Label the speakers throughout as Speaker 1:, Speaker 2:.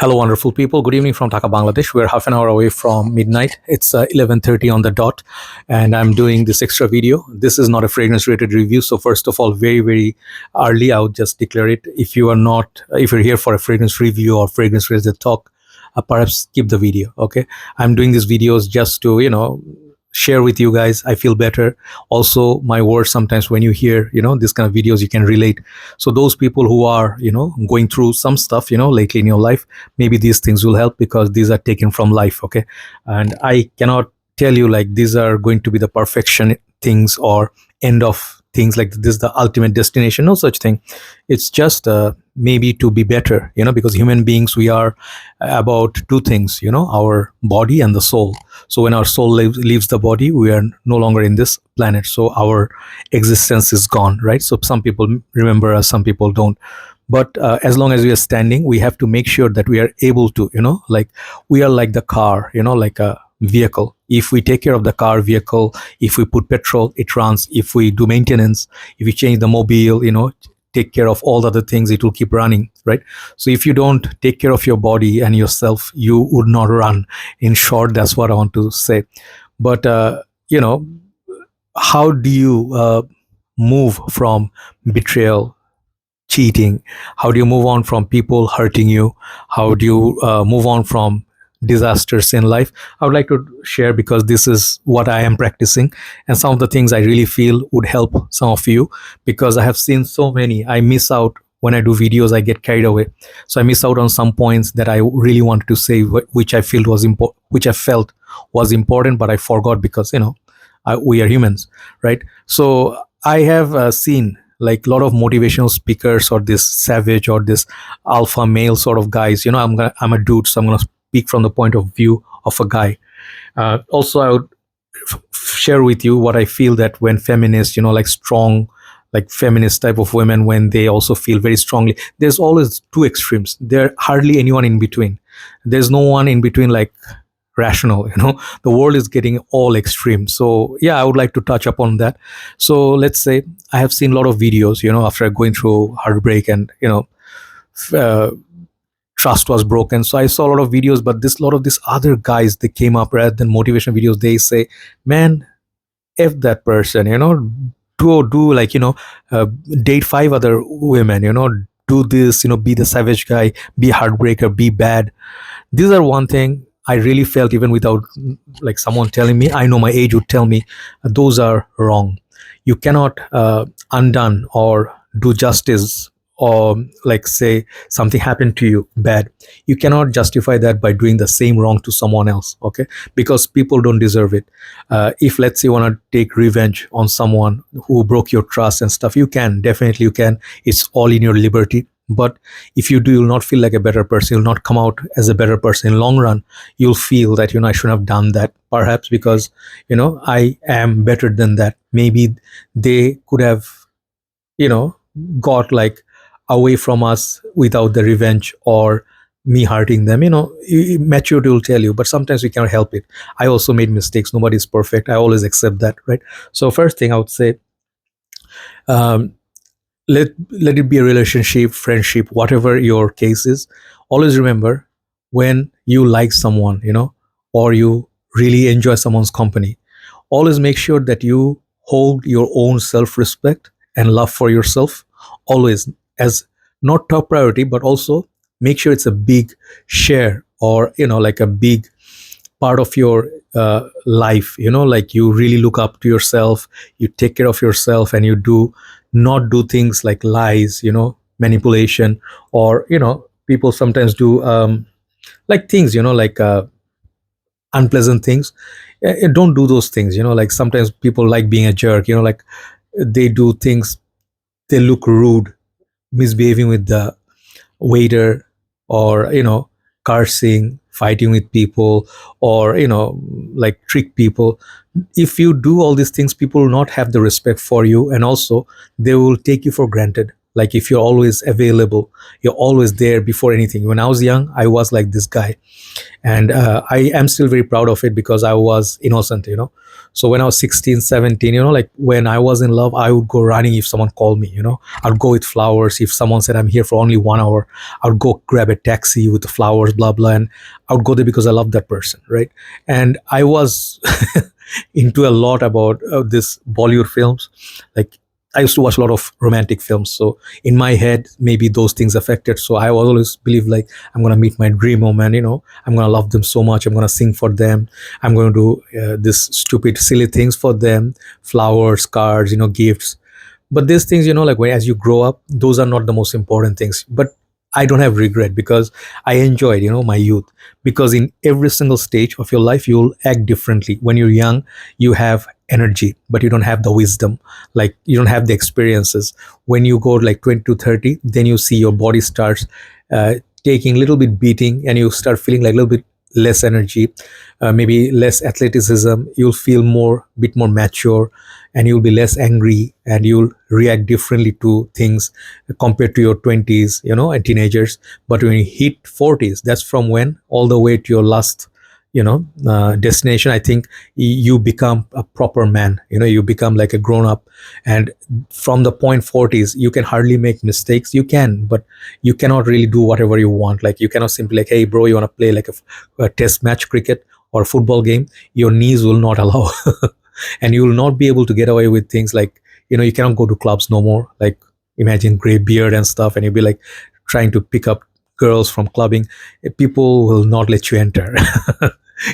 Speaker 1: Hello, wonderful people. Good evening from Dhaka, Bangladesh. We're half an hour away from midnight. It's 11:30 on the dot, and I'm doing this extra video. This is not a fragrance-related review. So first of all, very, very early, I would just declare it. If you're here for a fragrance review or fragrance-related talk, perhaps skip the video. Okay, I'm doing these videos just to share with you guys. I feel better. Also, my words sometimes when you hear this kind of videos, you can relate. So those people who are going through some stuff lately in your life, maybe these things will help because these are taken from life. Okay, and I cannot tell you like these are going to be the perfection things or end of things, like this is the ultimate destination. No such thing. It's just maybe to be better, because human beings, we are about two things, our body and the soul. So when our soul leaves the body, we are no longer in this planet, so our existence is gone, right? So some people remember us, some people don't. But as long as we are standing, we have to make sure that we are able to, like we are like the car, like a vehicle. If we take care of the car vehicle, if we put petrol, it runs. If we do maintenance, if we change the mobile, take care of all the other things, it will keep running, right? So if you don't take care of your body and yourself, you would not run. In short, that's what I want to say. But how do you move from betrayal, cheating? How do you move on from people hurting you? How do you move on from disasters in life? I would like to share because this is what I am practicing, and some of the things I really feel would help some of you, because I have seen so many. I miss out when I do videos. I get carried away, so I miss out on some points that I really wanted to say, which I felt was important, but I forgot because we are humans, right? So I have seen like a lot of motivational speakers or this savage or this alpha male sort of guys. I'm a dude, so I'm gonna speak from the point of view of a guy. Also, I would share with you what I feel, that when feminists, like strong, like feminist type of women, when they also feel very strongly, there's always two extremes. There hardly anyone in between. There's no one in between, like rational. The world is getting all extreme. So yeah, I would like to touch upon that. So let's say I have seen a lot of videos, after going through heartbreak and uh, trust was broken. So I saw a lot of videos, but a lot of these other guys, they came up rather than motivation videos. They say, man, F that person, do like, date 5 other women, do this, be the savage guy, be a heartbreaker, be bad. These are one thing I really felt, even without like someone telling me. I know my age would tell me those are wrong. You cannot undone or do justice, or like say something happened to you bad, you cannot justify that by doing the same wrong to someone else. Okay, because people don't deserve it. If let's say you want to take revenge on someone who broke your trust and stuff, you can, definitely you can. It's all in your liberty. But if you do, you'll not feel like a better person. You'll not come out as a better person. In long run, you'll feel that I shouldn't have done that, perhaps because I am better than that. Maybe they could have got like away from us without the revenge or me hurting them. Maturity will tell you, but sometimes we cannot help it. I also made mistakes. Nobody's perfect. I always accept that, right? So first thing I would say, um, let it be a relationship, friendship, whatever your case is. Always remember, when you like someone, or you really enjoy someone's company, always make sure that you hold your own self-respect and love for yourself always as not top priority, but also make sure it's a big share, or like a big part of your life. Like you really look up to yourself, you take care of yourself, and you do not do things like lies, manipulation, or people sometimes do like things, like unpleasant things. Don't do those things. Like sometimes people like being a jerk, like they do things, they look rude, misbehaving with the waiter, or cursing, fighting with people, or like trick people. If you do all these things, people will not have the respect for you, and also they will take you for granted. Like if you're always available, you're always there before anything. When I was young, I was like this guy, and I am still very proud of it because I was innocent. So when I was 16, 17, like when I was in love, I would go running if someone called me, I'd go with flowers. If someone said I'm here for only 1 hour, I would go grab a taxi with the flowers, blah blah, and I would go there because I love that person, right? And I was into a lot about this Bollywood films. Like I used to watch a lot of romantic films, so in my head, maybe those things affected. So I always believe like I'm gonna meet my dream woman. I'm gonna love them so much. I'm gonna sing for them. I'm gonna do this stupid, silly things for them, flowers, cards, gifts. But these things, like when as you grow up, those are not the most important things. But I don't have regret because I enjoyed, my youth. Because in every single stage of your life, you'll act differently. When you're young, you have energy, but you don't have the wisdom. Like you don't have the experiences. When you go like 20 to 30, then you see your body starts uh, taking a little bit beating, and you start feeling like a little bit less energy, maybe less athleticism. You'll feel more, bit more mature, and you'll be less angry, and you'll react differently to things compared to your 20s, and teenagers. But when you hit 40s, that's from when all the way to your last, destination. I think you become a proper man. You become like a grown up, and from the point 40s, you can hardly make mistakes. You can, but you cannot really do whatever you want. Like you cannot simply like, hey, bro, you want to play like a test match cricket or a football game? Your knees will not allow. And you will not be able to get away with things like, you cannot go to clubs no more. Like imagine gray beard and stuff, and you'll be like trying to pick up girls from clubbing. People will not let you enter.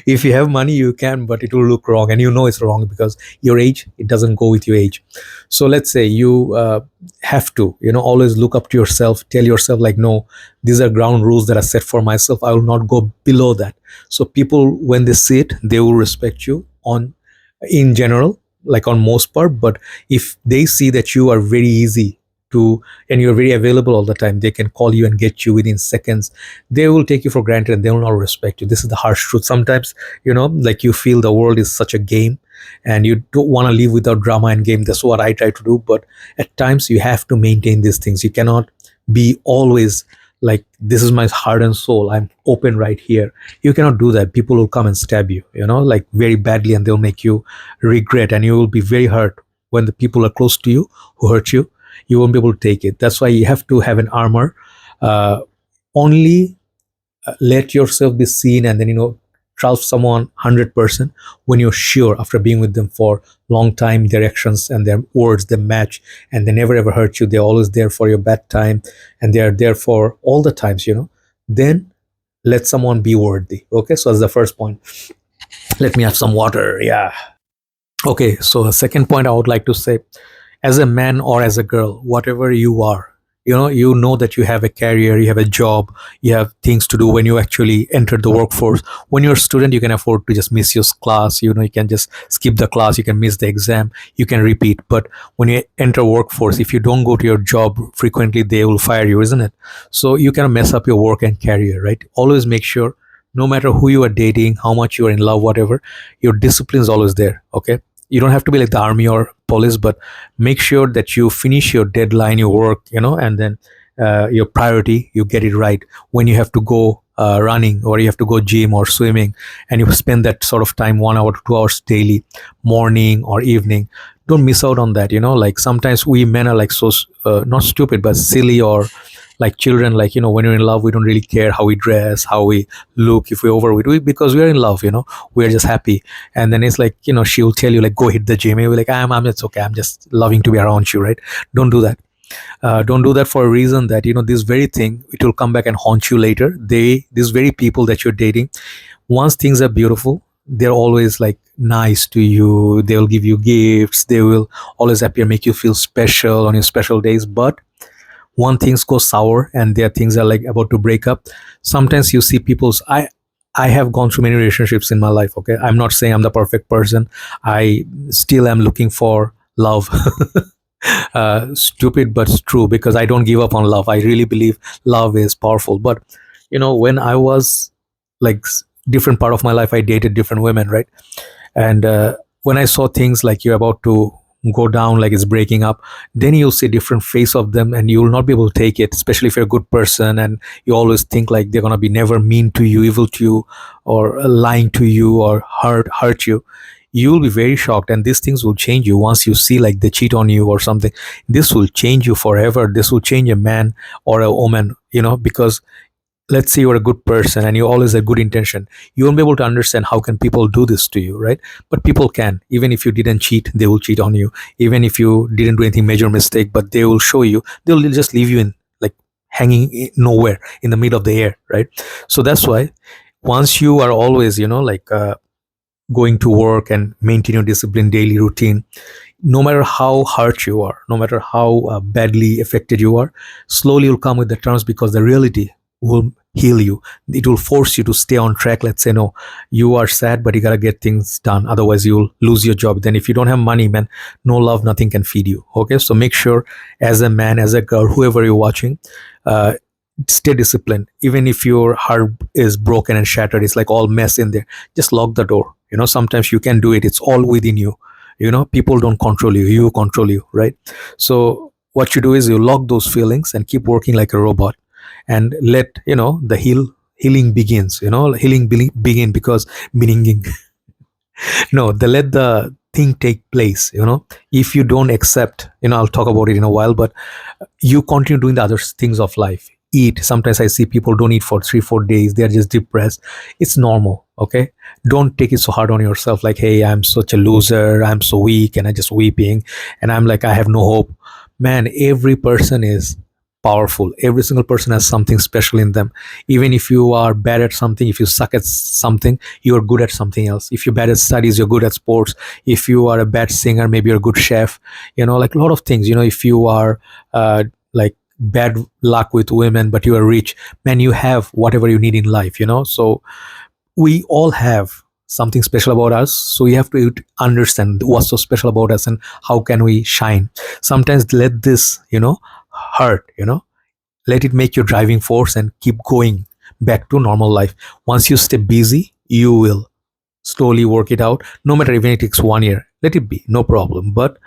Speaker 1: If you have money, you can, but it will look wrong, and it's wrong because your age, it doesn't go with your age. So let's say you have to, always look up to yourself, tell yourself like, no, these are ground rules that are set for myself. I will not go below that. So people, when they see it, they will respect you on, in general, like on most part. But if they see that you are very easy to, and you're very available all the time, they can call you and get you within seconds, they will take you for granted and they will not respect you. This is the harsh truth. Sometimes, like you feel the world is such a game, and you don't want to live without drama and game. That's what I try to do. But at times you have to maintain these things. You cannot be always like, this is my heart and soul, I'm open right here. You cannot do that. People will come and stab you, like very badly, and they'll make you regret, and you will be very hurt when the people are close to you who hurt you. You won't be able to take it. That's why you have to have an armor. Only let yourself be seen, and then trust someone 100% when you're sure, after being with them for long time, their actions and their words, they match, and they never ever hurt you. They're always there for your bad time, and they are there for all the times. Then let someone be worthy. Okay, so that's the first point. Let me have some water. Yeah. Okay, so the second point I would like to say, as a man or as a girl, whatever you are, you know that you have a career, you have a job, you have things to do when you actually enter the workforce. When you're a student, you can afford to just miss your class. You can just skip the class, you can miss the exam, you can repeat. But when you enter workforce, if you don't go to your job frequently, they will fire you, isn't it? So you can mess up your work and career, right? Always make sure, no matter who you are dating, how much you are in love, whatever, your discipline is always there. Okay, you don't have to be like the army or police, but make sure that you finish your deadline, your work, and then your priority, you get it right. When you have to go running, or you have to go gym or swimming, and you spend that sort of time, 1 hour to 2 hours daily, morning or evening, don't miss out on that. Like sometimes we men are like so not stupid but silly, or like children. Like when you're in love, we don't really care how we dress, how we look, if we overweight, because we are in love. We're just happy. And then it's like, she will tell you like, go hit the gym, and you're like, I'm it's okay, I'm just loving to be around you, right? Don't do that. Don't do that, for a reason that this very thing, it will come back and haunt you later. These very people that you're dating, once things are beautiful, they're always like nice to you, they will give you gifts, they will always appear, make you feel special on your special days. But one things go sour, and their things are like about to break up. Sometimes you see people's, I have gone through many relationships in my life. Okay, I'm not saying I'm the perfect person. I still am looking for love. Stupid but it's true, because I don't give up on love. I really believe love is powerful. But when I was like different part of my life, I dated different women, right? And when I saw things like you're about to go down, like it's breaking up, then you'll see different face of them, and you will not be able to take it, especially if you're a good person, and you always think like they're gonna be never mean to you, evil to you, or lying to you, or hurt you. you'll be very shocked, and these things will change you once you see like they cheat on you or something. This will change you forever. This will change a man or a woman, because let's say you're a good person and you always have good intention, you won't be able to understand how can people do this to you, right? But people can. Even if you didn't cheat, they will cheat on you. Even if you didn't do anything major mistake, but they will show you, they'll just leave you in like hanging nowhere in the middle of the air, right? So that's why once you are always going to work and maintain your discipline daily routine, no matter how hurt you are, no matter how badly affected you are, slowly you'll come with the terms, because the reality will heal you. It will force you to stay on track. Let's say, no, you are sad, but you gotta get things done. Otherwise, you'll lose your job. Then, if you don't have money, man, no love, nothing can feed you. Okay, so make sure, as a man, as a girl, whoever you're watching, uh, stay disciplined. Even if your heart is broken and shattered, it's like all mess in there. Just lock the door. Sometimes you can do it. It's all within you. People don't control you, you control you, right? So what you do is you lock those feelings and keep working like a robot, and let the healing begins. Begin, because meaning no, they let the thing take place. If you don't accept, I'll talk about it in a while, but you continue doing the other things of life. Eat. Sometimes I see people don't eat for 3-4 days, they're just depressed. It's normal. Okay, don't take it so hard on yourself, like, hey, I'm such a loser, I'm so weak, and I just weeping, and I'm like, I have no hope. Man, every person is powerful. Every single person has something special in them. Even if you are bad at something, if you suck at something, you are good at something else. If you're bad at studies, you're good at sports. If you are a bad singer, maybe you're a good chef. Like a lot of things. If you are like bad luck with women, but you are rich, man, you have whatever you need in life. So we all have something special about us, so we have to understand what's so special about us and how can we shine. Sometimes let this hurt, let it make your driving force and keep going back to normal life. Once you stay busy, you will slowly work it out. No matter, even if it takes 1 year, let it be, no problem. But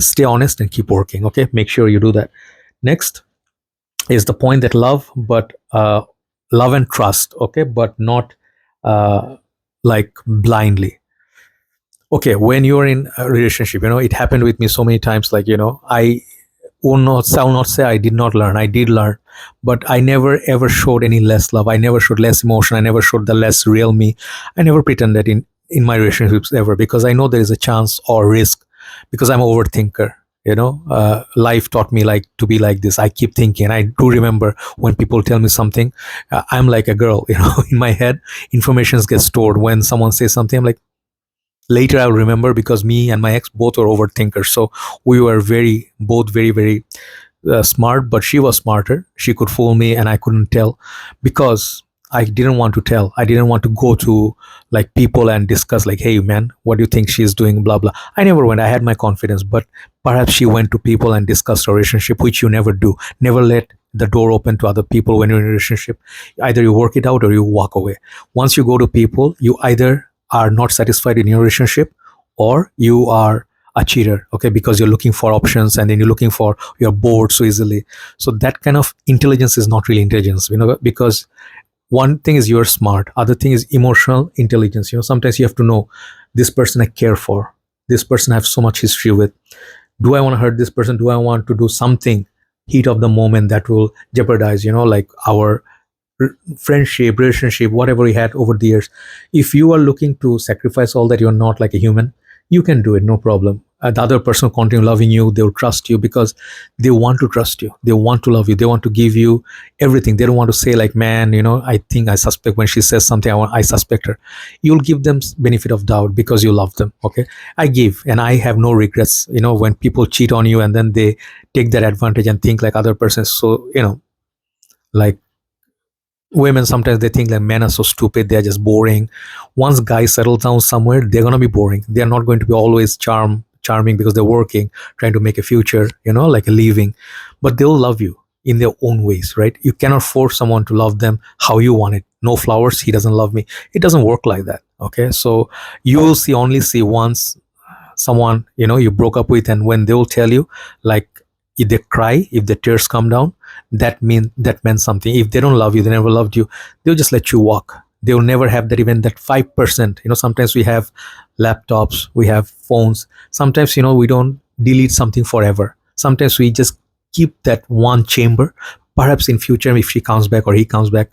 Speaker 1: stay honest and keep working. Okay, make sure you do that. Next is the point that love and trust. Okay, but not uh, like blindly. Okay, when you're in a relationship, it happened with me so many times. Like, I will not say I did not learn. I did learn, but I never ever showed any less love. I never showed less emotion. I never showed the less real me. I never pretended in my relationships ever, because I know there is a chance or risk, because I'm an overthinker. Life taught me like to be like this. I keep thinking. I do remember when people tell me something, I'm like a girl. In my head, informations get stored. When someone says something, I'm like, later I'll remember, because me and my ex both were overthinkers. So we were both very, very smart, but she was smarter. She could fool me, and I couldn't tell, because I didn't want to tell. I didn't want to go to like people and discuss, like, hey man, what do you think she's doing? Blah blah. I never went. I had my confidence, but perhaps she went to people and discussed a relationship, which you never do. Never let the door open to other people when you're in a relationship. Either you work it out or you walk away. Once you go to people, you either are not satisfied in your relationship, or you are a cheater. Okay, because you're looking for options, and then you're bored so easily. So that kind of intelligence is not really intelligence, because one thing is you're smart, other thing is emotional intelligence. Sometimes you have to know, this person I care for, this person I have so much history with. Do I want to hurt this person? Do I want to do something heat of the moment that will jeopardize like our friendship, relationship, whatever we had over the years? If you are looking to sacrifice all that, you're not like a human, you can do it, no problem. The other person will continue loving you. They'll trust you, because they want to trust you, they want to love you, they want to give you everything. They don't want to say like, man, I think I suspect when she says something, I suspect her. You'll give them benefit of doubt, because you love them. Okay, I give, and I have no regrets. When people cheat on you, and then they take that advantage and think like other person. So like, women sometimes they think like men are so stupid, they're just boring. Once guys settle down somewhere, they're going to be boring. They're not going to be always charming, because they're working, trying to make a future, like a living. But they'll love you in their own ways, right? You cannot force someone to love them how you want it. No flowers, he doesn't love me. It doesn't work like that. Okay, so you will only see once someone you broke up with, and when they will tell you, like, if they cry, if the tears come down, that meant something. If they don't love you, they never loved you, they'll just let you walk. They will never have that, even that 5%. Sometimes we have laptops, we have phones. Sometimes we don't delete something forever. Sometimes we just keep that one chamber. Perhaps in future, if she comes back or he comes back,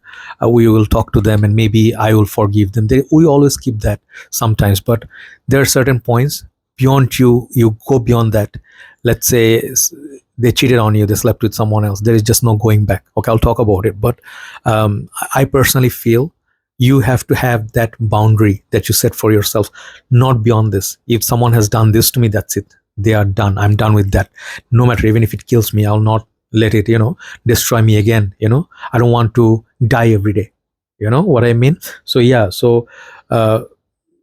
Speaker 1: we will talk to them and maybe I will forgive them. We always keep that sometimes, but there are certain points beyond you go beyond that. Let's say they cheated on you, they slept with someone else, there is just no going back. Okay, I'll talk about it, but I personally feel you have to have that boundary that you set for yourself, not beyond this. If someone has done this to me, that's it, they are done, I'm done with that. No matter, even if it kills me, I'll not let it destroy me again. I don't want to die every day. You know what I mean? So yeah, so uh,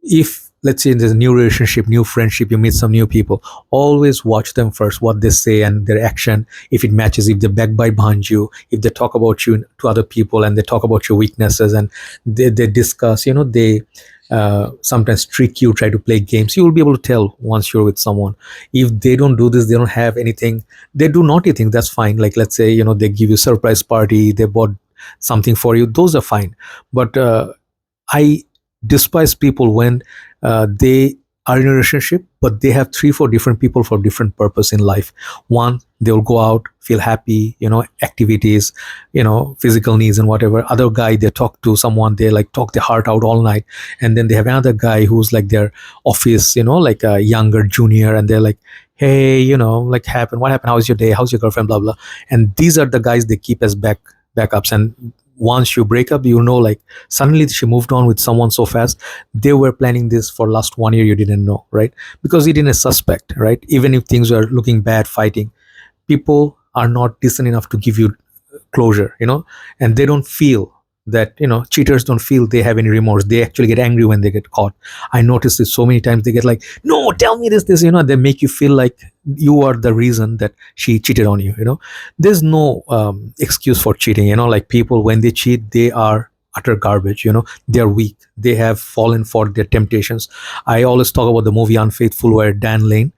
Speaker 1: if let's say there's a new relationship, new friendship, you meet some new people, always watch them first, what they say and their action. If it matches, if they backbite behind you, if they talk about you to other people and they talk about your weaknesses and they discuss, they sometimes trick you, try to play games, you will be able to tell once you're with someone. If they don't do this, they don't have anything, they do naughty things, that's fine. Like let's say they give you surprise party, they bought something for you, those are fine. But I despise people when they are in a relationship, but they have three, four different people for different purpose in life. One, they will go out, feel happy, activities, physical needs and whatever. Other guy, they talk to someone, they like talk their heart out all night. And then they have another guy who's like their office, like a younger junior, and they're like, hey, like what happened? How's your day? How's your girlfriend? Blah blah. And these are the guys they keep as backups. And once you break up, like suddenly she moved on with someone so fast. They were planning this for last 1 year, you didn't know, right? Because you didn't suspect, right? Even if things were looking bad, fighting, people are not decent enough to give you closure, and they don't feel that, cheaters don't feel they have any remorse. They actually get angry when they get caught. I noticed this so many times. They get like, no, tell me this, they make you feel like you are the reason that she cheated on you. There's no excuse for cheating. Like people, when they cheat, they are utter garbage. They are weak, they have fallen for their temptations. I always talk about the movie Unfaithful, where Dan Lane,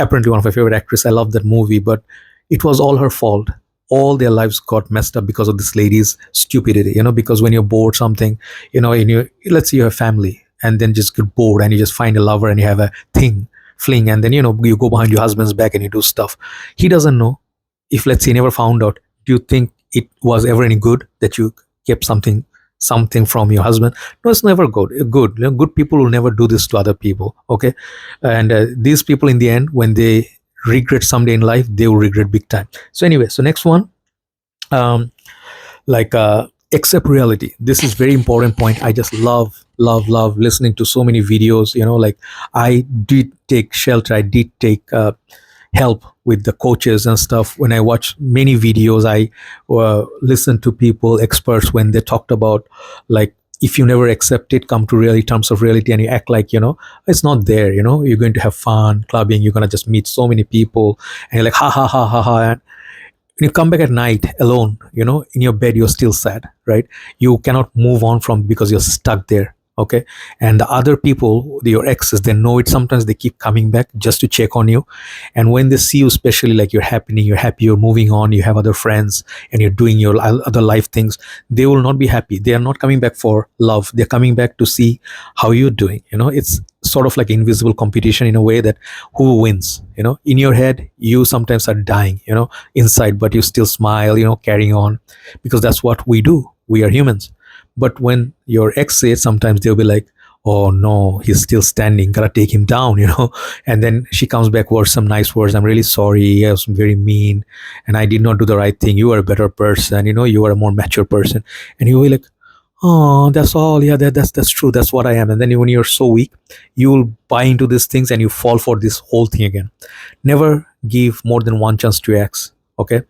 Speaker 1: apparently one of my favorite actresses, I love that movie, but it was all her fault. All their lives got messed up because of this lady's stupidity. Because when you're bored something, in your, let's say you have family, and then just get bored and you just find a lover and you have a fling, and then you go behind your husband's back and you do stuff. He doesn't know. If let's say he never found out, do you think it was ever any good that you kept something from your husband? No, it's never good. Good people will never do this to other people. Okay. And these people, in the end, when they regret someday in life, they will regret big time. So anyway, so next one, um like accept reality. This is very important point. I just love listening to so many videos. Like I did take shelter, I did take help with the coaches and stuff. When I watch many videos, I listen to people, experts, when they talked about, like, if you never accept it, come to reality, terms of reality, and you act like it's not there. You're going to have fun clubbing, you're going to just meet so many people, and you're like, ha ha ha ha ha. And when you come back at night alone, in your bed, you're still sad, right? You cannot move on from, because you're stuck there. Okay. And the other people, your exes, they know it. Sometimes they keep coming back just to check on you. And when they see you, especially like you're happy, you're moving on, you have other friends and you're doing your other life things, they will not be happy. They are not coming back for love, they're coming back to see how you're doing. It's sort of like invisible competition, in a way, that who wins. In your head, you sometimes are dying, inside, but you still smile, carrying on, because that's what we do. We are humans. But when your ex says, sometimes they'll be like, oh no, he's still standing, gotta take him down. And then she comes back with some nice words, I'm really sorry, I was very mean, and I did not do the right thing, you are a better person, you are a more mature person. And you'll be like, oh, that's all. Yeah, that's true, that's what I am. And then when you're so weak, you'll buy into these things and you fall for this whole thing again. Never give more than one chance to your ex. Okay.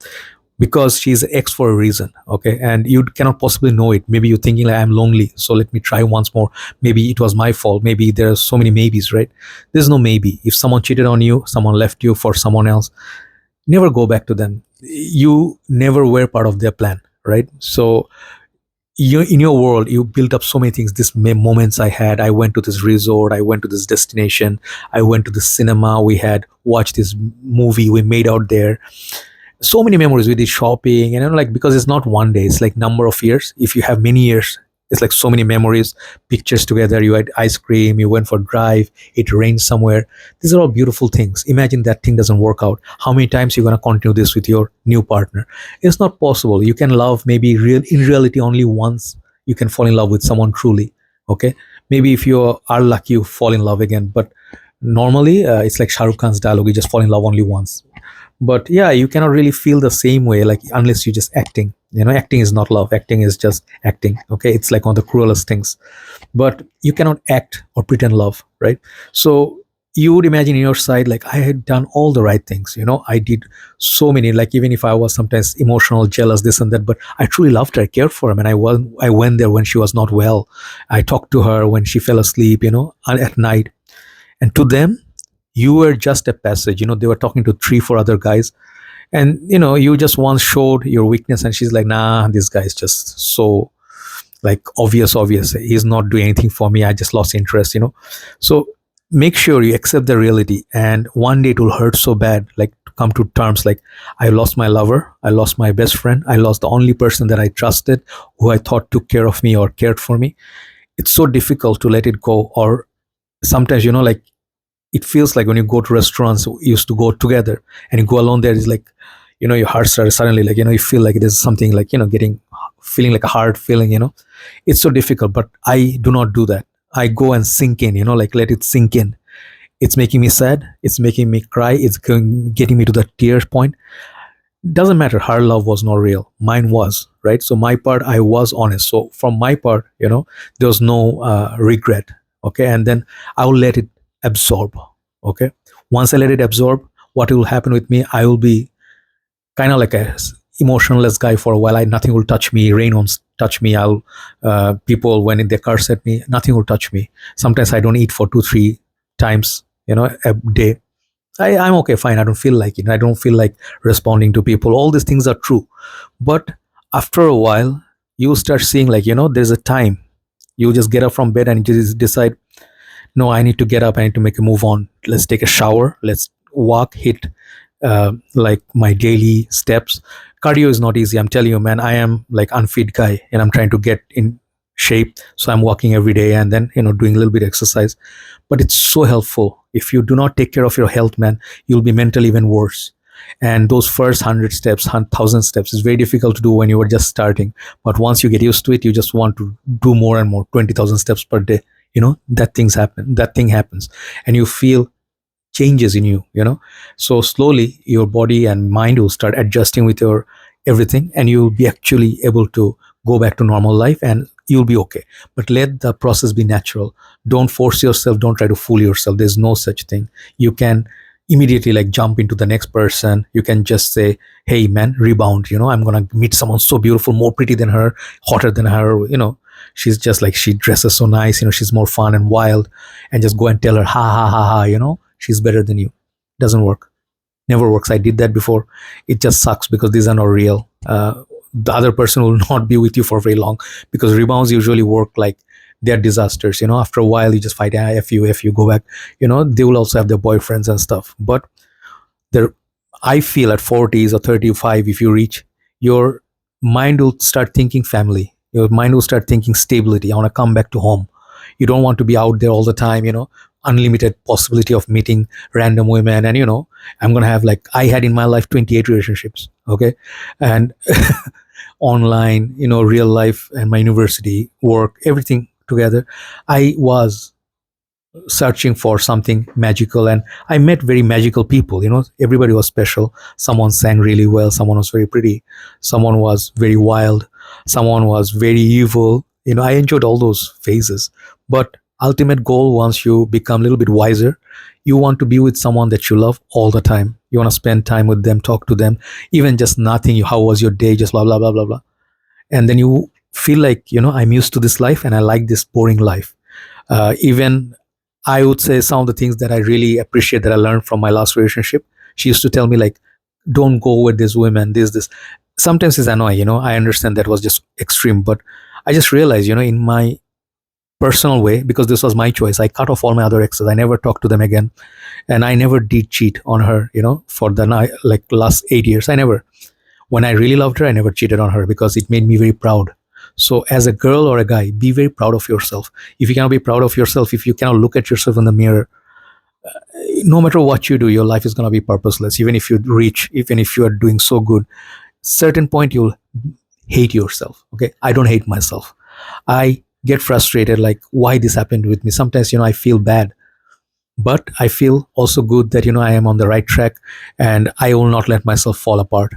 Speaker 1: Because she's X for a reason. Okay. And you cannot possibly know it. Maybe you're thinking like, I'm lonely, so let me try once more. Maybe it was my fault. Maybe there are so many maybes, right? There's no maybe. If someone cheated on you, someone left you for someone else, never go back to them. You never were part of their plan, right? So you, in your world, you built up so many things. These moments I had, I went to this resort, I went to this destination, I went to the cinema, we had watched this movie, we made out there. So many memories. We did shopping, and like, because it's not one day, it's like number of years. If you have many years It's like so many memories, pictures together. You had ice cream, you went for a drive, it rained somewhere. These are all beautiful things. Imagine that thing doesn't work out. How many times you're going to continue this with your new partner? It's not possible. You can love maybe real in reality only once. You can fall in love with someone truly. Okay, maybe if you are lucky, you fall in love again. But normally, it's like Shah Rukh Khan's dialogue: you just fall in love only once. But yeah, you cannot really feel the same way, like unless you're just acting. Acting is not love. Acting is just acting. Okay, it's like one of the cruelest things. But you cannot act or pretend love, right? So you would imagine in your side, like, I had done all the right things. I did so many, like, even if I was sometimes emotional, jealous, this and that, but I truly loved her, I cared for her, and I went there when she was not well. I talked to her when she fell asleep, at night. And to them, you were just a passage. They were talking to three, four other guys, and you just once showed your weakness, and she's like, nah, this guy is just so, like, obvious, he's not doing anything for me, I just lost interest. So make sure you accept the reality, and one day it will hurt so bad, like, to come to terms, like, I lost my lover, I lost my best friend, I lost the only person that I trusted, who I thought took care of me or cared for me. It's so difficult to let it go. Or sometimes, like, it feels like when you go to restaurants, we used to go together, and you go alone, there is like, your heart starts suddenly, like, you feel like there's something, like, getting, feeling like a hard feeling. It's so difficult, but I do not do that. I go and sink in, like, let it sink in. It's making me sad, it's making me cry, it's getting me to the tears point. Doesn't matter, her love was not real, mine was, right? So my part, I was honest. So from my part, there was no regret. Okay, and then I will let it absorb. Okay, once I let it absorb, what will happen with me, I will be kind of like a emotionless guy for a while. Nothing will touch me, rain won't touch me. I'll People, when they curse at me, nothing will touch me. Sometimes I don't eat for 2 3 times, a day. I'm okay, fine, I don't feel like it, I don't feel like responding to people. All these things are true. But after a while, you start seeing, like, there's a time. You just get up from bed and you just decide, no, I need to get up, I need to make a move on, let's take a shower, let's walk, hit like my daily steps. Cardio is not easy, I'm telling you, man. I am like unfit guy, and I'm trying to get in shape, so I'm walking every day, and then doing a little bit of exercise. But it's so helpful. If you do not take care of your health, man, you'll be mentally even worse. And those first 100 steps, 1,000 steps is very difficult to do when you are just starting. But once you get used to it, you just want to do more and more, 20,000 steps per day. That thing happens, and you feel changes in you. So slowly your body and mind will start adjusting with your everything, and you'll be actually able to go back to normal life, and you'll be okay. But let the process be natural. Don't force yourself, don't try to fool yourself. There's no such thing. You can immediately, like, jump into the next person. You can just say, hey man, rebound, I'm gonna meet someone so beautiful, more pretty than her, hotter than her. She's just like, she dresses so nice, she's more fun and wild, and just go and tell her, ha ha ha ha, she's better than you. Doesn't work. Never works. I did that before. It just sucks, because these are not real. The other person will not be with you for very long, because rebounds usually work like they're disasters. After a while, you just fight, if you go back. They will also have their boyfriends and stuff. But there, I feel at 40s or 35, if you reach, your mind will start thinking family. Your mind will start thinking stability. I want to come back to home. You don't want to be out there all the time, unlimited possibility of meeting random women. And I'm gonna have, like, I had in my life 28 relationships. Okay, and online, real life, and my university work, everything together. I was searching for something magical, and I met very magical people. Everybody was special. Someone sang really well, someone was very pretty, someone was very wild, someone was very evil. I enjoyed all those phases. But ultimate goal, once you become a little bit wiser, you want to be with someone that you love all the time. You want to spend time with them, talk to them, even just nothing, how was your day, just blah blah blah blah blah. And then you feel like, I'm used to this life, and I like this boring life. Even I would say some of the things that I really appreciate, that I learned from my last relationship. She used to tell me, like, don't go with this women, this. Sometimes it's annoying, I understand that was just extreme, but I just realized, in my personal way, because this was my choice, I cut off all my other exes. I never talked to them again, and I never did cheat on her, for the like last 8 years. I never. When I really loved her, I never cheated on her, because it made me very proud. So as a girl or a guy, be very proud of yourself. If you cannot be proud of yourself, if you cannot look at yourself in the mirror, no matter what you do, your life is going to be purposeless. Even if you reach, even if you are doing so good, certain point you'll hate yourself. Okay, I don't hate myself. I get frustrated, like why this happened with me. Sometimes, I feel bad, but I feel also good that I am on the right track, and I will not let myself fall apart,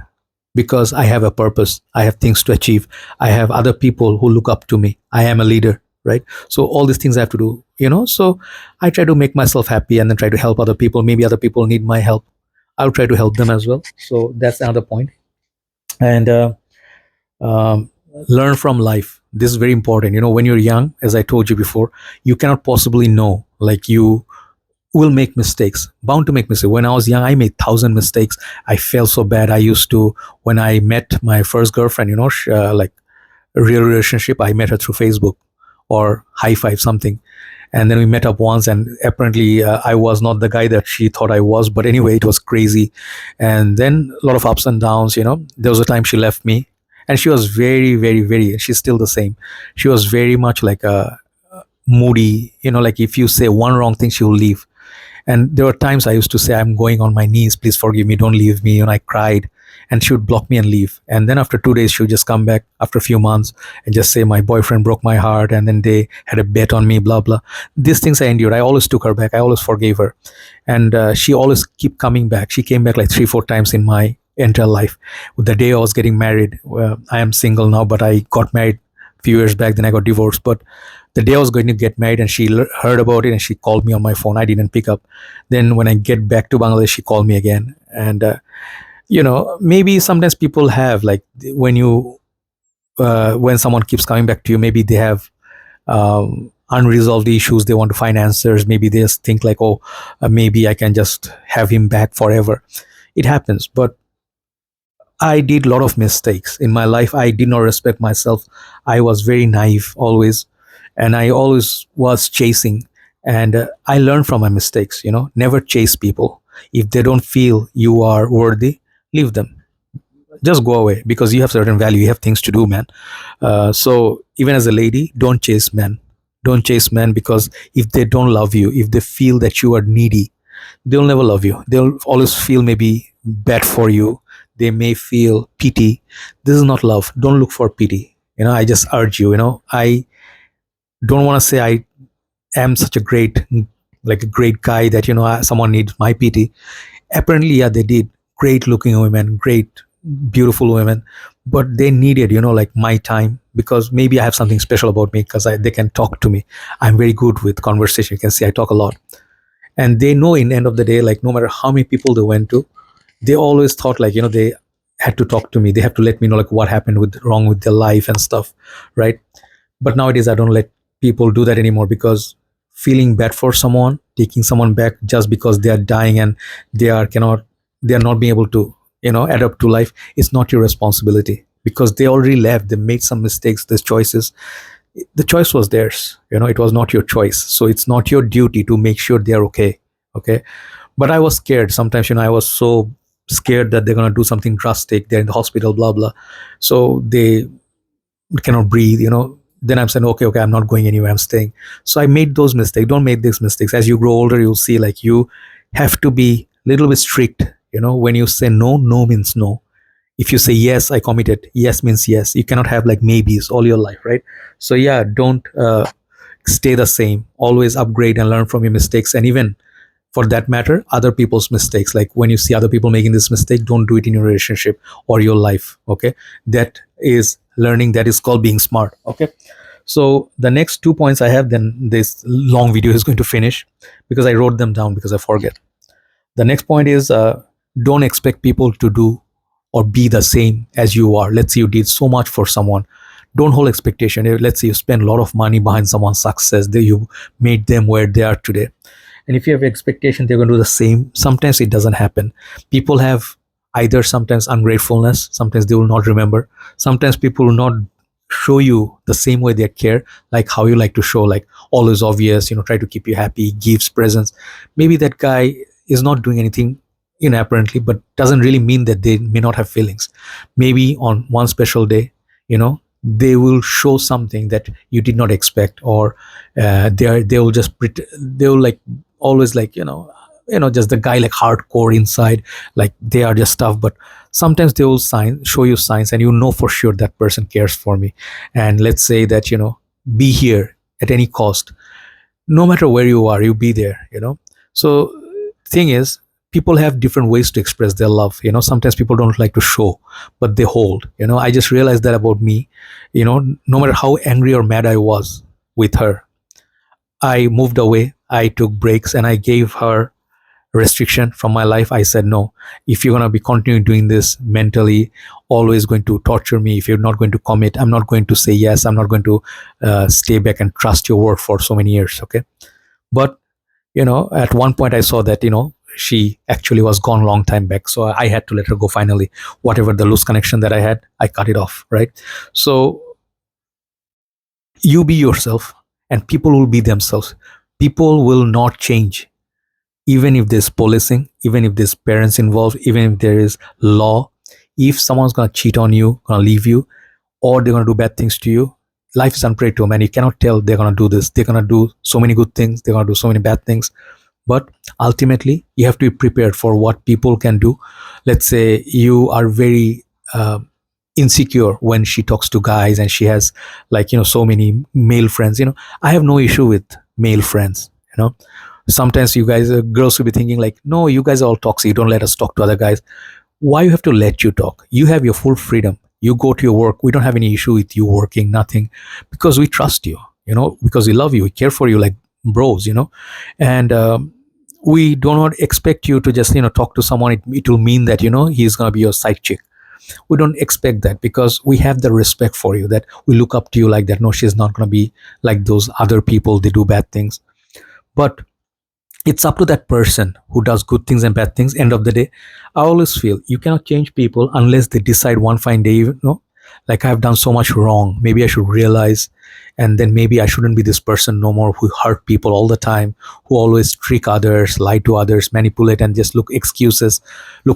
Speaker 1: because I have a purpose, I have things to achieve, I have other people who look up to me, I am a leader, right? So all these things I have to do, so I try to make myself happy and then try to help other people. Maybe other people need my help, I'll try to help them as well. So that's another point. And um, learn from life. This is very important. When you're young, as I told you before, you cannot possibly know, like, you will make mistakes, bound to make mistakes. When I was young, I made 1,000 mistakes. I felt so bad. I used to, when I met my first girlfriend, like a real relationship, I met her through Facebook or high five something, and then we met up once, and apparently I was not the guy that she thought I was. But anyway, it was crazy. And then a lot of ups and downs. There was a time she left me, and she was very, very, very, she's still the same. She was very much like a moody, like if you say one wrong thing, she will leave. And there were times I used to say, I'm going on my knees, please forgive me, don't leave me. And I cried, and she would block me and leave. And then after 2 days, she would just come back after a few months and just say, my boyfriend broke my heart. And then they had a bet on me, blah, blah. These things I endured. I always took her back. I always forgave her. And she always kept coming back. She came back like 3, 4 times in my entire life. The day I was getting married, I am single now, but I got married a few years back, then I got divorced. But the day I was going to get married, and she heard about it, and she called me on my phone. I didn't pick up. Then when I get back to Bangladesh, she called me again. And maybe sometimes people have, like, when someone keeps coming back to you, maybe they have unresolved issues. They want to find answers. Maybe they just think like, oh, maybe I can just have him back forever. It happens. But I did a lot of mistakes in my life. I did not respect myself. I was very naive always, and I always was chasing. And I learned from my mistakes. Never chase people. If they don't feel you are worthy, leave them. Just go away, because you have certain value. You have things to do, man. So even as a lady, don't chase men. Don't chase men, because if they don't love you, if they feel that you are needy, they'll never love you. They'll always feel maybe bad for you. They may feel pity. This is not love. Don't look for pity. I just urge you. I don't want to say I am such a great, like a great guy that someone needs my pity. Apparently, yeah, they did. Great looking women, great, beautiful women, but they needed, like my time, because maybe I have something special about me, because they can talk to me. I'm very good with conversation. You can see I talk a lot. And they know in the end of the day, like no matter how many people they went to, they always thought like, they had to talk to me. They have to let me know like what happened with wrong with their life and stuff, right? But nowadays I don't let people do that anymore, because feeling bad for someone, taking someone back just because they are dying and they are not being able to adapt to life, it's not your responsibility, because they already left. They made some mistakes, these choices. The choice was theirs. It was not your choice, so it's not your duty to make sure they are okay. Okay. But I was scared sometimes. I was so scared that they're going to do something drastic. They're in the hospital, blah blah, so they cannot breathe. Then I'm saying, okay, I'm not going anywhere, I'm staying. So I made those mistakes. Don't make these mistakes. As you grow older, you'll see like you have to be a little bit strict. When you say no, no means no. If you say yes, I committed, yes means yes. You cannot have like maybes all your life, right? So yeah, don't stay the same. Always upgrade and learn from your mistakes. And even for that matter, other people's mistakes. Like when you see other people making this mistake, don't do it in your relationship or your life. Okay, that is learning. That is called being smart. Okay. So the next 2 points I have, then this long video is going to finish, because I wrote them down because I forget. The next point is, don't expect people to do or be the same as you are. Let's say you did so much for someone. Don't hold expectation. Let's say you spend a lot of money behind someone's success, that you made them where they are today. And if you have expectation they're going to do the same, sometimes it doesn't happen. People have either sometimes ungratefulness, sometimes they will not remember, sometimes people will not show you the same way they care, like how you like to show, like always obvious, try to keep you happy, gives presents. Maybe that guy is not doing anything apparently, but doesn't really mean that they may not have feelings. Maybe on one special day, they will show something that you did not expect, or they will just they will like always like just the guy like hardcore inside, like they are just tough. But sometimes they will show you signs, and you know for sure that person cares for me. And let's say that be here at any cost, no matter where you are, you be there. So thing is, people have different ways to express their love. Sometimes people don't like to show, but they hold. I just realized that about me. No matter how angry or mad I was with her, I moved away, I took breaks, and I gave her restriction from my life. I said, no, if you're going to be continuing doing this mentally, always going to torture me, if you're not going to commit, I'm not going to say yes, I'm not going to stay back and trust your word for so many years. Okay. But at one point I saw that she actually was gone a long time back, so I had to let her go finally. Whatever the loose connection that I had, I cut it off, right? So you be yourself, and people will be themselves. People will not change, even if there's policing, even if there's parents involved, even if there is law. If someone's going to cheat on you, going to leave you, or they're going to do bad things to you, life is unpredictable, man. You cannot tell they're going to do this, they're going to do so many good things, they're going to do so many bad things. But ultimately you have to be prepared for what people can do. Let's say you are very insecure when she talks to guys, and she has like so many male friends. I have no issue with male friends. Sometimes you guys girls will be thinking like, no, you guys are all toxic, don't let us talk to other guys. Why you have to let you talk? You have your full freedom, you go to your work, we don't have any issue with you working, nothing, because we trust you, because we love you, we care for you like bros. And we do not expect you to just talk to someone, it will mean that he's going to be your side chick. We don't expect that, because we have the respect for you, that we look up to you like that. No, she's not going to be like those other people, they do bad things. But it's up to that person who does good things and bad things. End of the day, I always feel you cannot change people unless they decide one fine day, like I've done so much wrong, maybe I should realize, and then maybe I shouldn't be this person no more who hurt people all the time, who always trick others, lie to others, manipulate, and just look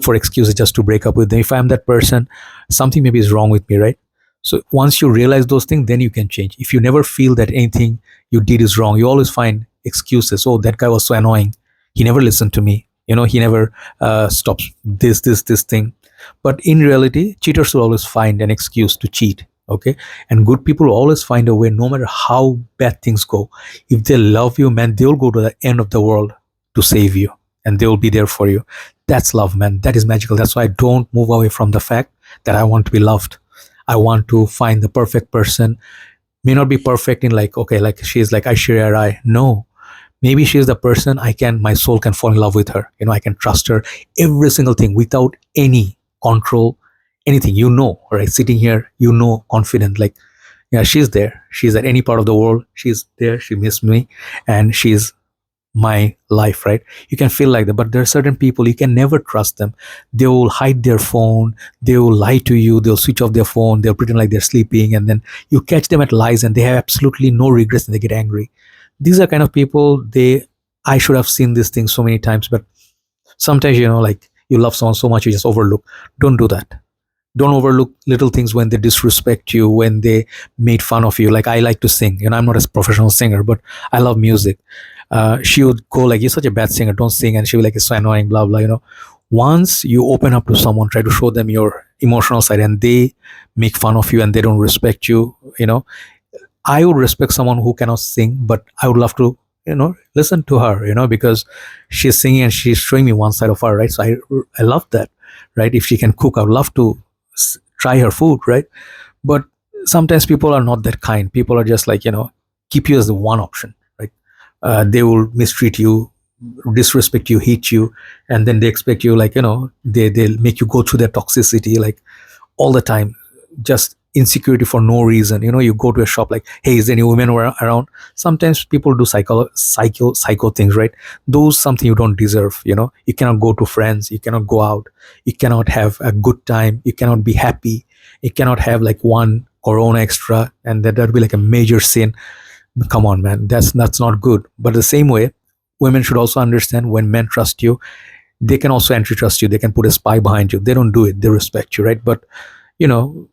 Speaker 1: for excuses just to break up with them. If I'm that person, something maybe is wrong with me, right? So once you realize those things, then you can change. If you never feel that anything you did is wrong, you always find excuses. Oh, that guy was so annoying, he never listened to me, he never stops this thing. But in reality, cheaters will always find an excuse to cheat. Okay. And good people will always find a way, no matter how bad things go. If they love you, man, they'll go to the end of the world to save you, and they'll be there for you. That's love, man. That is magical. That's why I don't move away from the fact that I want to be loved. I want to find the perfect person. May not be perfect in like, okay, like she's like Aishwarya Rai. No, maybe she's the person my soul can fall in love with her. I can trust her every single thing without any control, anything. Right? Sitting here, confident, like, yeah, she's there. She's at any part of the world. She's there. She missed me, and she's my life, right? You can feel like that. But there are certain people you can never trust them. They will hide their phone, they will lie to you, they'll switch off their phone, they'll pretend like they're sleeping, and then you catch them at lies, and they have absolutely no regrets, and they get angry. These are kind of people, I should have seen these things so many times. But sometimes, like, you love someone so much, you just overlook. Don't do that. Don't overlook little things when they disrespect you, when they made fun of you. Like, I like to sing, I'm not a professional singer, but I love music. She would go like, you're such a bad singer, don't sing, and she would be like, it's so annoying, blah blah. Once you open up to someone, try to show them your emotional side, and they make fun of you and they don't respect you. I would respect someone who cannot sing, but I would love to listen to her, because she's singing and she's showing me one side of her, right? So I love that, right? If she can cook, I would love to try her food, right? But sometimes people are not that kind. People are just like, keep you as the one option, right? They will mistreat you, disrespect you, hate you, and then they expect you, like, they'll make you go through their toxicity like all the time, just insecurity for no reason. You go to a shop like, hey, is there any women around? Sometimes people do psycho things, right? Those something you don't deserve. You cannot go to friends, you cannot go out, you cannot have a good time, you cannot be happy, you cannot have like one corona extra, and that'd be like a major sin. Come on, man, that's not good. But the same way, women should also understand, when men trust you, they can also anti-trust you, they can put a spy behind you. They don't do it, they respect you, right? But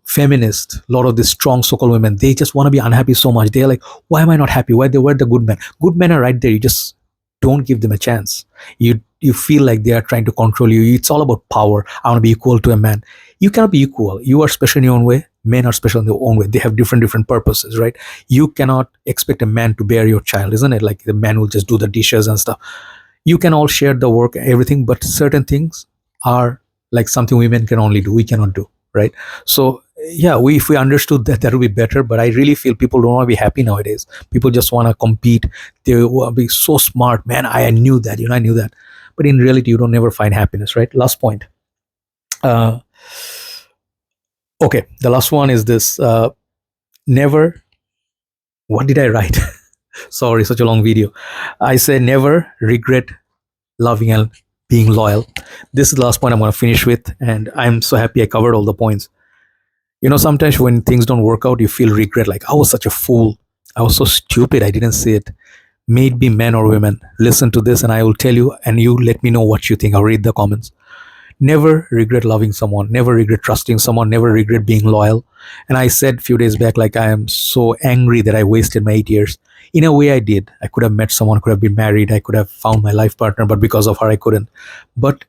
Speaker 1: feminists, a lot of these strong so-called women, they just want to be unhappy so much. They're like, why am I not happy? Where the good men? Good men are right there. You just don't give them a chance. You feel like they are trying to control you. It's all about power. I want to be equal to a man. You cannot be equal. You are special in your own way. Men are special in their own way. They have different purposes, right? You cannot expect a man to bear your child, isn't it? Like the man will just do the dishes and stuff. You can all share the work, everything, but certain things are like something women can only do, we cannot do, right? So yeah, if we understood that, that would be better. But I really feel people don't want to be happy nowadays. People just want to compete. They want to be so smart, man. I knew that, I knew that. But in reality, you don't never find happiness, right? Last point. uh okay, the last one is this. Never, what did I write? Sorry, such a long video. I say never regret loving and being loyal. This is the last point I'm going to finish with, and I'm so happy I covered all the points. Sometimes when things don't work out, you feel regret, like, I was such a fool. I was so stupid. I didn't see it. May it be men or women, listen to this and I will tell you, and you let me know what you think. I'll read the comments. Never regret loving someone, never regret trusting someone, never regret being loyal. And I said a few days back, like, I am so angry that I wasted my 8 years. In a way, I did. I could have met someone, could have been married, I could have found my life partner, but because of her, I couldn't. But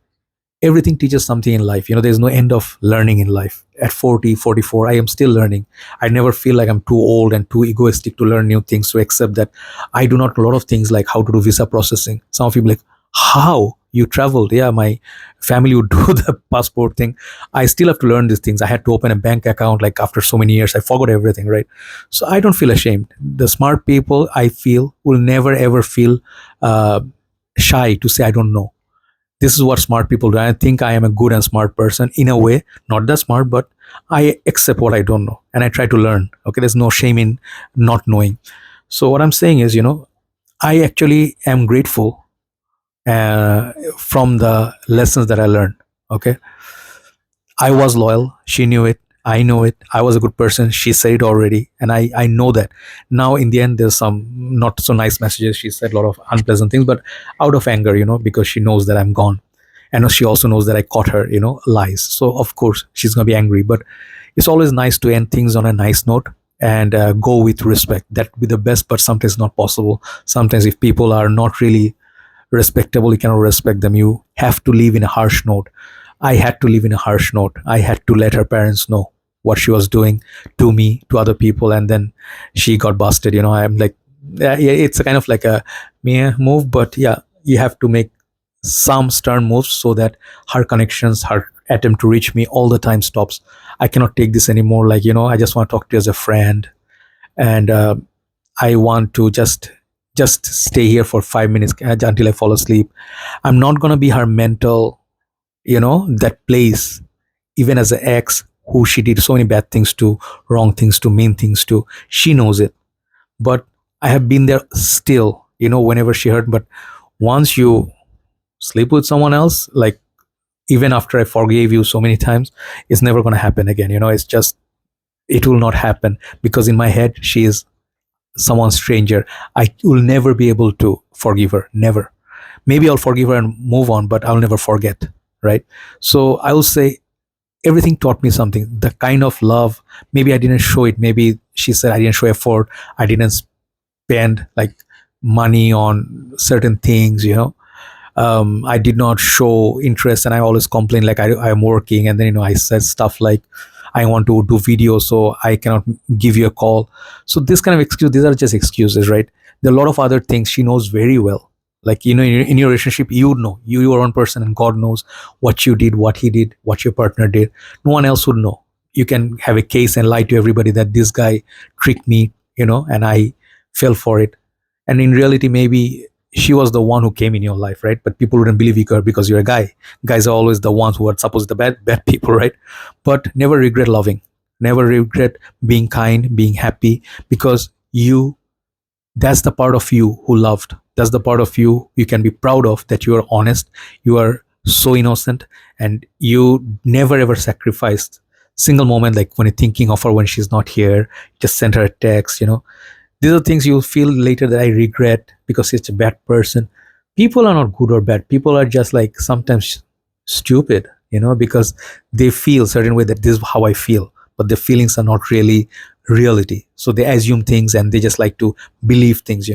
Speaker 1: everything teaches something in life. There's no end of learning in life. At 40, 44, I am still learning. I never feel like I'm too old and too egoistic to learn new things, to accept that I do not know a lot of things, like how to do visa processing. Some of you be like, how you traveled? Yeah, my family would do the passport thing. I still have to learn these things. I had to open a bank account, like after so many years I forgot everything, right? So I don't feel ashamed. The smart people, I feel, will never ever feel uh, shy to say I don't know. This is what smart people do. I think I am a good and smart person in a way, not that smart, but I accept what I don't know and I try to learn. Okay, there's no shame in not knowing. So what I'm saying is, I actually am grateful from the lessons that I learned. Okay, I was loyal. She knew it. I know it. I was a good person. She said it already, and I know that. Now, in the end, there's some not so nice messages. She said a lot of unpleasant things, but out of anger, because she knows that I'm gone, and she also knows that I caught her, lies. So of course she's gonna be angry. But it's always nice to end things on a nice note and go with respect. That would be the best, but sometimes not possible. Sometimes if people are not really respectable, you cannot respect them. You have to live in a harsh note. I had to live in a harsh note. I had to let her parents know what she was doing to me, to other people, and then she got busted. I'm like, yeah, it's a kind of like a meh move, but yeah, you have to make some stern moves so that her connections, her attempt to reach me all the time stops. I cannot take this anymore. Like, I just want to talk to you as a friend, and I want to just stay here for 5 minutes until I fall asleep. I'm not gonna be her mental, that place, even as an ex who she did so many bad things to, wrong things to, mean things to. She knows it, but I have been there still, whenever she hurt. But once you sleep with someone else, like, even after I forgave you so many times, it's never gonna happen again. It's just, it will not happen, because in my head she is someone stranger. I will never be able to forgive her. Never. Maybe I'll forgive her and move on, but I'll never forget. Right. So I will say everything taught me something. The kind of love, maybe I didn't show it. Maybe she said I didn't show effort. I didn't spend like money on certain things, I did not show interest, and I always complain like I'm working, and then I said stuff like I want to do videos, so I cannot give you a call. So this kind of excuse, these are just excuses, right? There are a lot of other things she knows very well. Like, in your relationship, your own person, and God knows what you did, what he did, what your partner did. No one else would know. You can have a case and lie to everybody that this guy tricked me, and I fell for it. And in reality, maybe she was the one who came in your life, right? But people wouldn't believe you because you're a guy. Guys are always the ones who are supposed to be the bad people, right? But never regret loving, never regret being kind, being happy, because that's the part of you who loved. That's the part of you can be proud of, that you are honest, you are so innocent, and you never ever sacrificed single moment, like when you're thinking of her when she's not here, just send her a text. These are things you'll feel later that I regret because she's a bad person. People are not good or bad. People are just like sometimes stupid. because they feel certain way that this is how I feel, but the feelings are not really reality. So they assume things and they just like to believe things.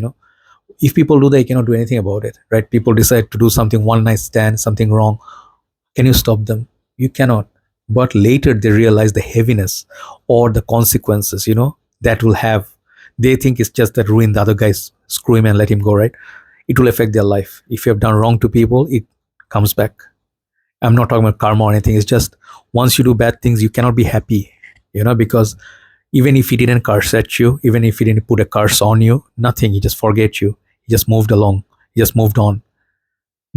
Speaker 1: If people do that, you cannot do anything about it, right? People decide to do something, one night stand, something wrong. Can you stop them? You cannot. But later they realize the heaviness or the consequences, that will have. They think it's just that ruin the other guy's, screw him and let him go, right? It will affect their life. If you have done wrong to people, it comes back. I'm not talking about karma or anything. It's just once you do bad things, you cannot be happy, because even if he didn't curse at you, even if he didn't put a curse on you, nothing. He just forget you. He just moved along. He just moved on.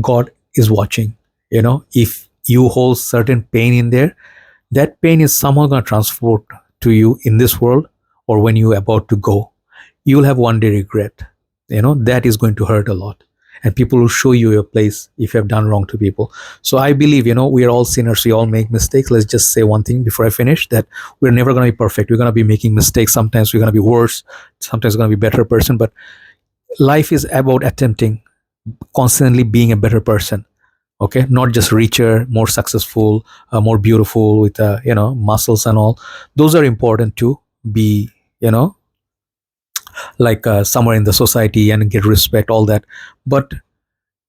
Speaker 1: God is watching. If you hold certain pain in there, that pain is somehow going to transport to you in this world, or when you're about to go, you will have one day regret. That is going to hurt a lot, and people will show you your place if you have done wrong to people. So I believe, we are all sinners, we all make mistakes. Let's just say one thing before I finish, that we're never going to be perfect. We're going to be making mistakes. Sometimes we're going to be worse, sometimes we're going to be a better person, but life is about attempting constantly being a better person. Okay, not just richer, more successful, more beautiful with muscles and all. Those are important to be, like somewhere in the society and get respect, all that. But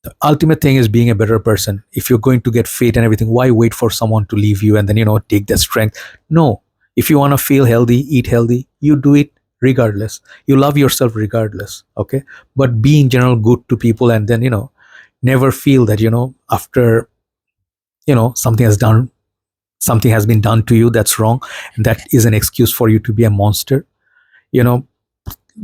Speaker 1: the ultimate thing is being a better person. If you're going to get fit and everything, why wait for someone to leave you and then take that strength? No. If you want to feel healthy, eat healthy, you do it regardless. You love yourself regardless. Okay, but be in general good to people, and then never feel that after something has been done to you that's wrong, and that is an excuse for you to be a monster. you know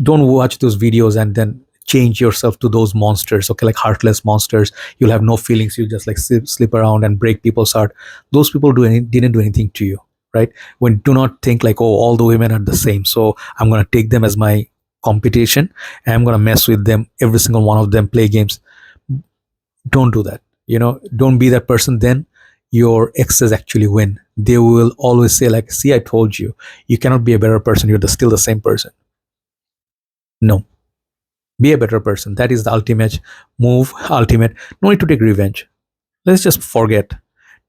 Speaker 1: don't watch those videos and then change yourself to those monsters, okay, like heartless monsters. You'll have no feelings. You just like slip around and break people's heart. Those people didn't do anything to you, right? When do not think like, oh, all the women are the same, so I'm going to take them as my competition and I'm going to mess with them, every single one of them, play games. Don't do that. Don't be that person. Then your exes actually win. They will always say like, see, I told you, you cannot be a better person, you're still the same person. No, be a better person. That is the ultimate move. Ultimate. No need to take revenge. Let's just forget.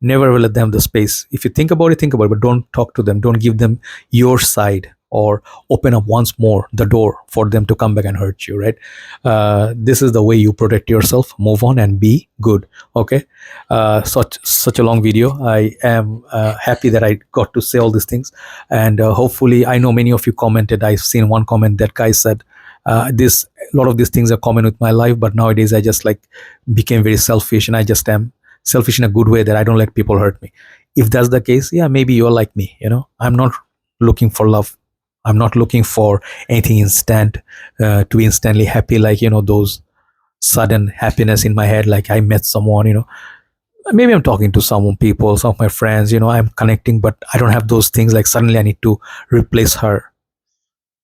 Speaker 1: Never will let them the space. If you think about it, but don't talk to them. Don't give them your side, or open up once more the door for them to come back and hurt you, right? This is the way you protect yourself. Move on and be good. Okay. Such a long video. I am happy that I got to say all these things, and hopefully, I know many of you commented. I've seen one comment that guy said, this a lot of these things are common with my life, but nowadays I just like became very selfish, and I just am selfish in a good way, that I don't let people hurt me. If that's the case, yeah, maybe you're like me. I'm not looking for love. I'm not looking for anything instant, to be instantly happy, like those sudden happiness in my head, like I met someone. Maybe I'm talking to some of my friends, I'm connecting, but I don't have those things like suddenly I need to replace her.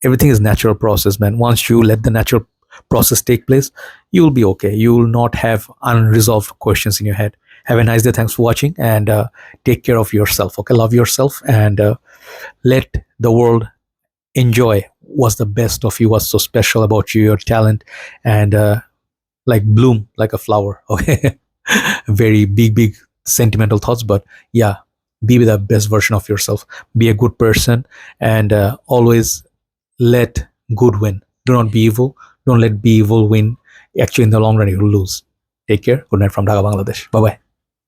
Speaker 1: Everything is natural process, man. Once you let the natural process take place, you will be okay. You will not have unresolved questions in your head. Have a nice day. Thanks for watching, and take care of yourself. Okay, love yourself, and let the world enjoy what's the best of you, what's so special about you, your talent, and like bloom like a flower. Okay, very big sentimental thoughts, but yeah, be the best version of yourself. Be a good person, and always let good win. Do not be evil. Don't let be evil win. Actually, in the long run, you will lose. Take care. Good night from Dhaka, Bangladesh. Bye bye.